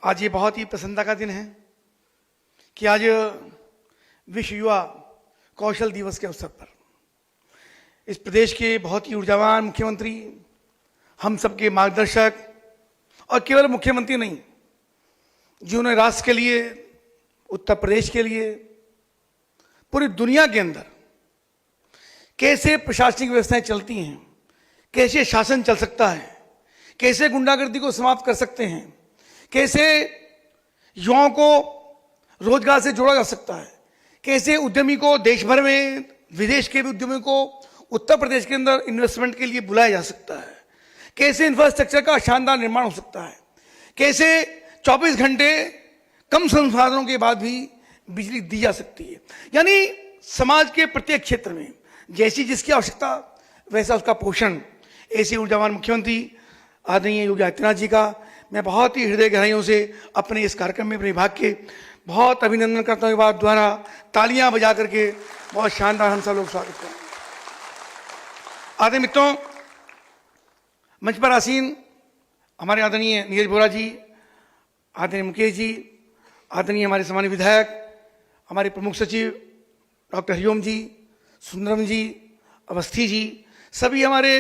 आज ये बहुत ही प्रसन्नता का दिन है कि आज विश्व युवा कौशल दिवस के अवसर पर इस प्रदेश के बहुत ही ऊर्जावान मुख्यमंत्री, हम सबके मार्गदर्शक, और केवल मुख्यमंत्री नहीं, जिन्होंने राष्ट्र के लिए, उत्तर प्रदेश के लिए, पूरी दुनिया के अंदर कैसे प्रशासनिक व्यवस्थाएं चलती हैं, कैसे शासन चल सकता है, कैसे गुंडागर्दी को समाप्त कर सकते हैं, कैसे युवाओं को रोजगार से जोड़ा जा सकता है, कैसे उद्यमी को देश भर में, विदेश के भी उद्यमी को उत्तर प्रदेश के अंदर इन्वेस्टमेंट के लिए बुलाया जा सकता है, कैसे इंफ्रास्ट्रक्चर का शानदार निर्माण हो सकता है, कैसे 24 घंटे कम संसाधनों के बाद भी बिजली दी जा सकती है। यानी समाज के प्रत्येक क्षेत्र में जैसी जिसकी आवश्यकता वैसा उसका पोषण। ऐसे ऊर्जावान मुख्यमंत्री आदरणीय योगी आदित्यनाथ जी का मैं बहुत ही हृदय गहराइयों से अपने इस कार्यक्रम में अपने विभाग के बहुत अभिनंदन करता हूँ। बाद द्वारा तालियां बजा करके बहुत शानदार हम सब लोग स्वागत करें। आदरणीय मित्रों, मंच पर आसीन हमारे आदरणीय नीरज बोरा जी, आदरणीय मुकेश जी, आदरणीय हमारे सम्मानित विधायक, हमारे प्रमुख सचिव डॉक्टर हरिओम जी, सुंदरम जी, अवस्थी जी, सभी हमारे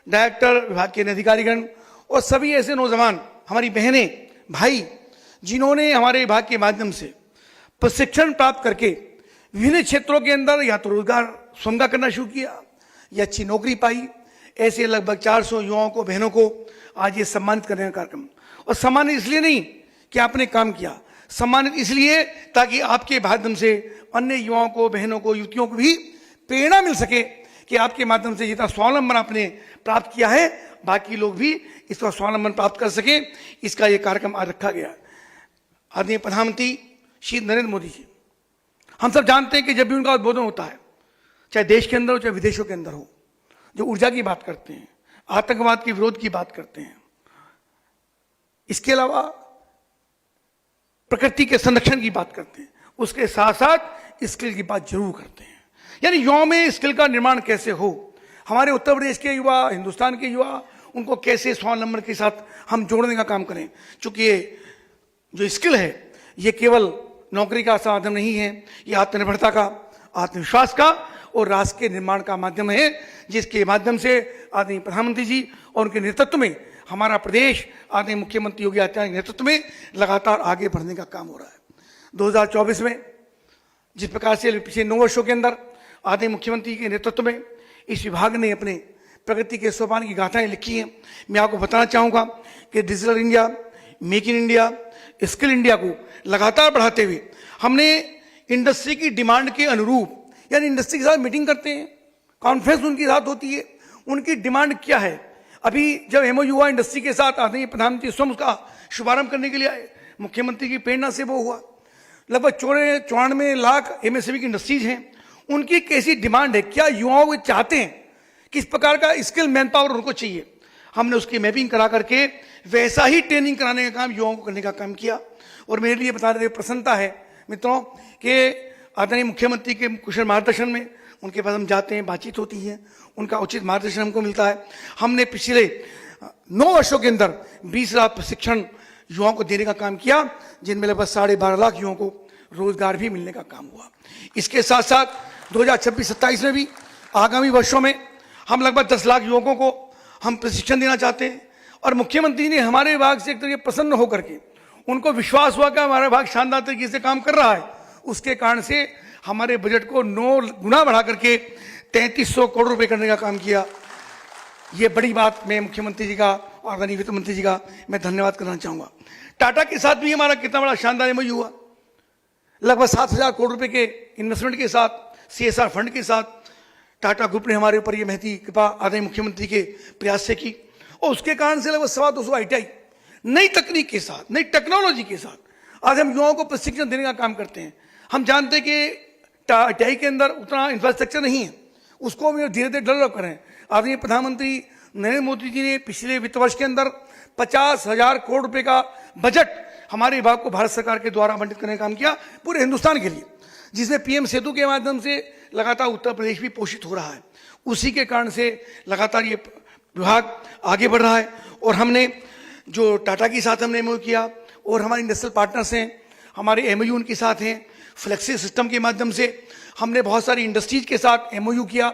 डायरेक्टर, विभाग के अधिकारीगण और सभी ऐसे नौजवान, हमारी बहनें, भाई, जिन्होंने हमारे विभाग के माध्यम से प्रशिक्षण प्राप्त करके विभिन्न क्षेत्रों के अंदर या तो रोजगार स्वयं का करना शुरू किया या अच्छी नौकरी पाई। ऐसे लगभग 400 युवाओं को, बहनों को आज ये सम्मानित करने का कार्यक्रम। और सम्मानित इसलिए नहीं कि आपने काम किया, सम्मानित इसलिए ताकि आपके माध्यम से अन्य युवाओं को, बहनों को, युवतियों को भी प्रेरणा मिल सके कि आपके माध्यम से जितना स्वावलंबन आपने प्राप्त किया है, बाकी लोग भी इसका स्वावलंबन प्राप्त कर सके। इसका ये कार्यक्रम आज रखा गया। आदरणीय प्रधानमंत्री श्री नरेंद्र मोदी जी, हम सब जानते हैं कि जब भी उनका उद्बोधन होता है, चाहे देश के अंदर हो चाहे विदेशों के अंदर हो, जो ऊर्जा की बात करते हैं, आतंकवाद के विरोध की बात करते हैं, इसके अलावा प्रकृति के संरक्षण की बात करते हैं, उसके साथ साथ स्किल की बात जरूर करते हैं। यानी युवाओं में स्किल का निर्माण कैसे हो, हमारे उत्तर प्रदेश के युवा, हिंदुस्तान के युवा, उनको कैसे स्वावलंबन के साथ हम जोड़ने का काम करें। चूंकि ये जो स्किल है ये केवल नौकरी का साधन नहीं है, ये आत्मनिर्भरता का, आत्मविश्वास का और राष्ट्र के निर्माण का माध्यम है, जिसके माध्यम से आदरणीय प्रधानमंत्री जी और उनके नेतृत्व में हमारा प्रदेश आदरणीय मुख्यमंत्री योगी आदित्यनाथ के नेतृत्व में लगातार आगे बढ़ने का काम हो रहा है। 2024 में जिस प्रकार से पिछले 9 वर्षों के अंदर आदरणीय मुख्यमंत्री के नेतृत्व में इस विभाग ने अपने प्रगति के सोपान की गाथाएं लिखी हैं। मैं आपको बताना चाहूँगा कि digital India, make in India, skill India को लगातार बढ़ाते हुए हमने इंडस्ट्री की डिमांड के अनुरूप, यानी इंडस्ट्री के साथ मीटिंग करते हैं, कॉन्फ्रेंस उनके साथ होती है, उनकी डिमांड क्या है। अभी जब एमओयू हुआ इंडस्ट्री के साथ, आदरणीय प्रधानमंत्री स्वयं उसका शुभारंभ करने के लिए आए, मुख्यमंत्री की प्रेरणा से वो हुआ। लगभग 94 लाख एमएसएमई की इंडस्ट्रीज हैं, उनकी कैसी डिमांड है, क्या युवाओं को चाहते हैं, किस प्रकार का स्किल मैन पावर उनको चाहिए। हमने उसकी मैपिंग करा करके वैसा ही ट्रेनिंग कराने का काम युवाओं को करने का काम किया। और मेरे लिए बताने प्रसन्नता है मित्रों कि आदरणीय मुख्यमंत्री के कुशल मार्गदर्शन में उनके पास हम जाते हैं, बातचीत होती है, उनका उचित मार्गदर्शन हमको मिलता है। हमने पिछले 9 वर्षों के अंदर 20 लाख प्रशिक्षण युवाओं को देने का काम किया, जिनमें लगभग 12.5 लाख युवाओं को रोजगार भी मिलने का काम हुआ। इसके साथ साथ 2026-27 में भी आगामी वर्षों में हम लगभग 10 लाख युवकों को हम प्रशिक्षण देना चाहते हैं। और मुख्यमंत्री ने हमारे विभाग से एक तरीके प्रसन्न होकर के, उनको विश्वास हुआ कि हमारा विभाग शानदार तरीके से काम कर रहा है, उसके कारण से हमारे बजट को 9 गुना बढ़ा करके 3300 करोड़ रुपए करने का काम किया। ये बड़ी बात मैं मुख्यमंत्री जी का और आदरणीय वित्त मंत्री जी का मैं धन्यवाद करना चाहूँगा। टाटा के साथ भी हमारा कितना बड़ा शानदार एमओयू हुआ, लगभग 7,000 करोड़ रुपए के इन्वेस्टमेंट के साथ, CSR फंड के साथ टाटा ग्रुप ने हमारे ऊपर ये महती कृपा आदरणीय मुख्यमंत्री के प्रयास से की। और उसके कारण से लगभग 250 ITI नई तकनीक के साथ, नई टेक्नोलॉजी के साथ आज हम युवाओं को प्रशिक्षण देने का काम करते हैं। हम जानते हैं कि ITI के अंदर उतना इंफ्रास्ट्रक्चर नहीं है, उसको भी धीरे धीरे डेवलप करें। आदरणीय प्रधानमंत्री नरेंद्र मोदी जी ने पिछले वित्त वर्ष के अंदर 50,000 करोड़ रुपए का बजट हमारे विभाग को भारत सरकार के द्वारा आवंटित करने का काम किया पूरे हिंदुस्तान के लिए, जिसमें PM सेतु के माध्यम से लगातार उत्तर प्रदेश भी पोषित हो रहा है। उसी के कारण से लगातार ये विभाग आगे बढ़ रहा है। और हमने जो टाटा के साथ हमने MOU किया, और हमारे इंडस्ट्रियल पार्टनर्स हैं, हमारे एमओयू उनके साथ हैं। फ्लेक्सी सिस्टम के माध्यम से हमने बहुत सारी इंडस्ट्रीज के साथ एमओयू किया,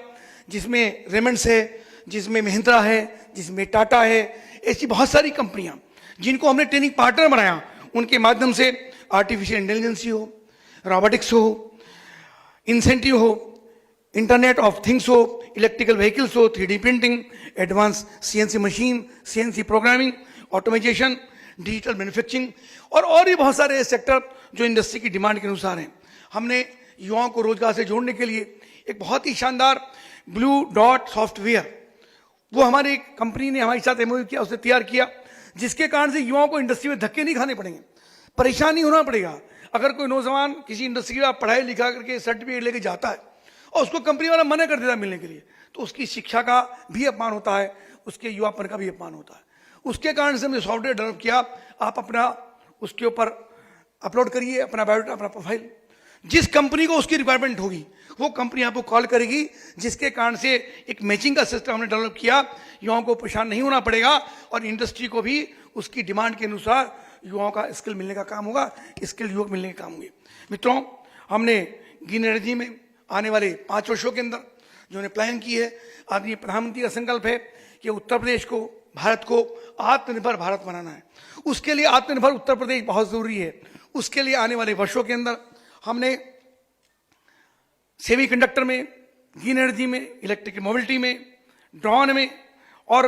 जिसमें रेमंड्स है, जिसमें महिंद्रा है, जिसमें टाटा है। ऐसी बहुत सारी कंपनियां जिनको हमने ट्रेनिंग पार्टनर बनाया, उनके माध्यम से आर्टिफिशियल इंटेलिजेंस हो, रोबोटिक्स हो, इंसेंटिव हो, इंटरनेट ऑफ थिंग्स हो, इलेक्ट्रिकल व्हीकल्स हो, 3D printing, advance CNC machine, CNC programming, automation, digital manufacturing और भी बहुत सारे सेक्टर जो इंडस्ट्री की डिमांड के अनुसार हैं। हमने युवाओं को रोजगार से जोड़ने के लिए एक बहुत ही शानदार ब्लू डॉट सॉफ्टवेयर, वो हमारी एक कंपनी ने हमारे साथ एमओयू किया, उसे तैयार किया, जिसके कारण से युवाओं को इंडस्ट्री में धक्के नहीं खाने पड़ेंगे, परेशान नहीं होना पड़ेगा। अगर कोई नौजवान किसी इंडस्ट्री का पढ़ाई लिखा करके सर्टिफिकेट लेके जाता है और उसको कंपनी वाला मना कर देता है मिलने के लिए, तो उसकी शिक्षा का भी अपमान होता है, उसके युवापन का भी अपमान होता है। उसके कारण से हमने सॉफ्टवेयर डेवलप किया। आप अपना उसके ऊपर अपलोड करिए अपना बायोडाटा, अपना प्रोफाइल, जिस कंपनी को उसकी रिक्वायरमेंट होगी वो कंपनी आपको कॉल करेगी, जिसके कारण से एक मैचिंग का सिस्टम हमने डेवलप किया। युवाओं को परेशान नहीं होना पड़ेगा और इंडस्ट्री को भी उसकी डिमांड के अनुसार युवाओं का स्किल मिलने का काम होगा, स्किल युवक मिलने के काम होंगे। मित्रों, हमने ग्रीन एनर्जी में आने वाले 5 वर्षों के अंदर जो हमने प्लान की है, आदरणीय प्रधानमंत्री का संकल्प है कि उत्तर प्रदेश को, भारत को आत्मनिर्भर भारत बनाना है। उसके लिए आत्मनिर्भर उत्तर प्रदेश बहुत जरूरी है। उसके लिए आने वाले वर्षों के अंदर हमने सेमीकंडक्टर में, ग्रीन एनर्जी में, इलेक्ट्रिक मोबिलिटी में, ड्रोन में और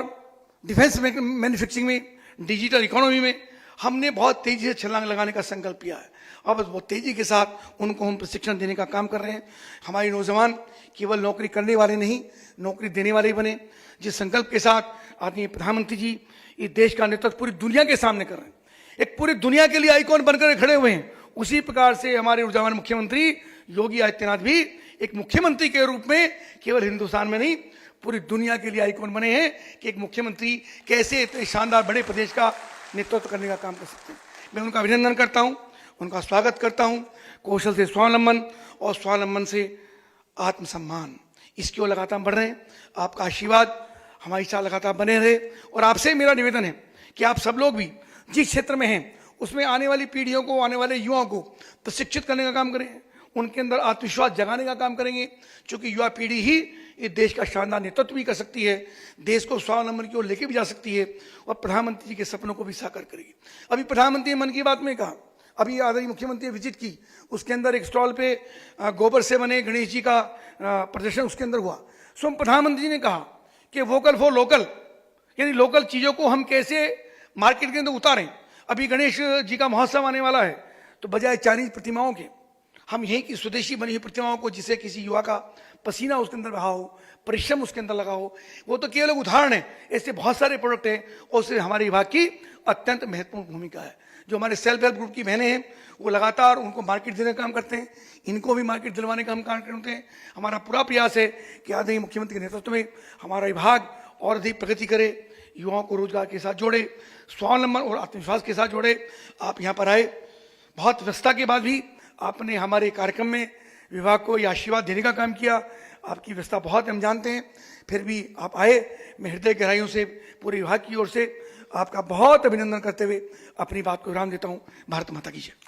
डिफेंस मैन्युफैक्चरिंग में, डिजिटल इकोनॉमी में हमने बहुत तेजी से छलांग लगाने का संकल्प किया है। अब बहुत तेजी के साथ उनको हम प्रशिक्षण देने का काम कर रहे हैं। हमारे नौजवान केवल नौकरी करने वाले नहीं, नौकरी देने वाले ही बने। जिस संकल्प के साथ आदरणीय प्रधानमंत्री जी इस देश का नेतृत्व पूरी दुनिया के सामने कर रहे हैं, एक पूरी दुनिया के लिए आइकॉन बनकर खड़े हुए हैं, उसी प्रकार से हमारे ऊर्जावान मुख्यमंत्री योगी आदित्यनाथ भी एक मुख्यमंत्री के रूप में केवल हिंदुस्तान में नहीं, पूरी दुनिया के लिए आइकॉन बने हैं कि एक मुख्यमंत्री कैसे इतने शानदार बड़े प्रदेश का नेतृत्व करने का काम कर सकते हैं। मैं उनका अभिनंदन करता हूं, उनका स्वागत करता हूं। कौशल से स्वावलंबन और स्वावलंबन से आत्मसम्मान, इसकी ओर लगातार बढ़ रहे हैं। आपका आशीर्वाद हमारे साथ लगातार बने रहे और आपसे मेरा निवेदन है कि आप सब लोग भी जिस क्षेत्र में हैं उसमें आने वाली पीढ़ियों को, आने वाले युवाओं को प्रशिक्षित करने का काम करें, उनके अंदर आत्मविश्वास जगाने का काम करेंगे, क्योंकि युवा पीढ़ी ही इस देश का शानदार नेतृत्व भी कर सकती है, देश को स्वावलंबन की ओर लेके भी जा सकती है और प्रधानमंत्री जी के सपनों को भी साकार करेगी। अभी प्रधानमंत्री ने मन की बात में कहा, अभी आदरणीय मुख्यमंत्री विजिट की, उसके अंदर एक स्टॉल पे गोबर से बने गणेश जी का प्रदर्शन उसके अंदर हुआ। सो प्रधानमंत्री जी ने कहा कि वोकल फॉर लोकल, यानी लोकल चीजों को हम कैसे मार्केट के अंदर उतारें। अभी गणेश जी का महोत्सव आने वाला है, तो बजाय चाइनीज प्रतिमाओं के हम यहीं की स्वदेशी बनी हुई प्रतिमाओं को, जिसे किसी युवा का पसीना उसके अंदर बहा हो, परिश्रम उसके अंदर लगा हो, वो तो केवल उदाहरण है, ऐसे बहुत सारे प्रोडक्ट हैं और उससे हमारे विभाग की अत्यंत महत्वपूर्ण भूमिका है। जो हमारे सेल्फ हेल्प ग्रुप की बहनें हैं वो लगातार उनको मार्केट देने का काम करते हैं, इनको भी मार्केट दिलवाने का हम काम करते हैं। हमारा पूरा प्रयास है कि आदरणीय मुख्यमंत्री के नेतृत्व में हमारा विभाग और अधिक प्रगति करे, युवाओं को रोजगार के साथ जोड़े, स्वावलंबन और आत्मविश्वास के साथ जोड़े। आप यहाँ पर आए, बहुत व्यस्तता के बाद भी आपने हमारे कार्यक्रम में विभाग को यह आशीर्वाद देने का काम किया। आपकी व्यवस्था बहुत हम जानते हैं, फिर भी आप आए। मैं हृदय गहराइयों से पूरे विभाग की ओर से आपका बहुत अभिनंदन करते हुए अपनी बात को विराम देता हूँ। भारत माता की जय।